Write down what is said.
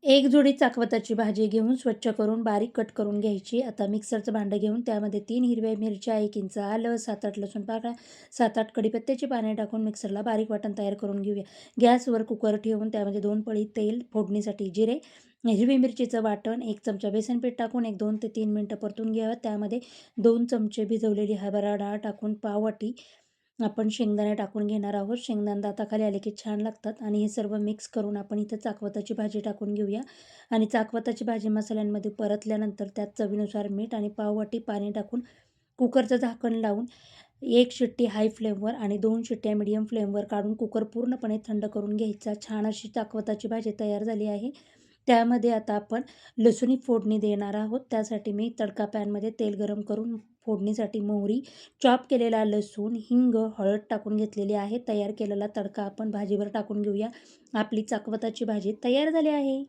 एक जोडी चाकवताची भाजी घेऊन स्वच्छ करून बारीक कट करून घ्यायची. आता मिक्सरचं भांडं घेऊन त्यामध्ये 3 हिरव्या मिरच्या, 1 इंच आलं, 7-8 लसूण पाकळ्या, 7-8 कढीपत्त्याची पाने टाकून मिक्सरला बारीक वाटण तयार करून घेऊया. गॅसवर कुकर ठेवून त्यामध्ये 2 पळी तेल, फोडणीसाठी जिरे, हिरवी मिरचीचं वाटण, 1 चमचा बेसन पीठ टाकून 2 ते 3 मिनिटं परतून घ्यावं. त्यामध्ये 2 चमचे भिजवलेली हरभरा डाळ टाकून पाववाटी आपण शेंगदाणे टाकून घेणार आहोत. शेंगदाणे दाताखाली आले की छान लागतात आणि हे सर्व मिक्स करून आपण इथं चाकवताची भाजी टाकून घेऊया. आणि चाकवताची भाजी मसाल्यांमध्ये परतल्यानंतर त्यात चवीनुसार मीठ आणि पाववाटी पाणी टाकून कुकरचं झाकण लावून 1 शिट्टी हाय फ्लेमवर आणि 2 शिट्ट्या मीडियम फ्लेमवर काढून कुकर पूर्णपणे थंड करून घ्यायचा. छान अशी चाकवताची भाजी तयार झाली आहे. त्यामध्ये आता आपण लसूणी फोडणी देणार आहोत. त्यासाठी मी तडका पॅनमध्ये तेल गरम करून फोडणीसाठी मोहरी, चॉप केलेला लसूण, हिंग, हळद टाकून घेतलेली आहे. तयार केलेला तडका आपण भाजीवर टाकून घेऊया. आपली चाकवताची भाजी तयार झाली आहे.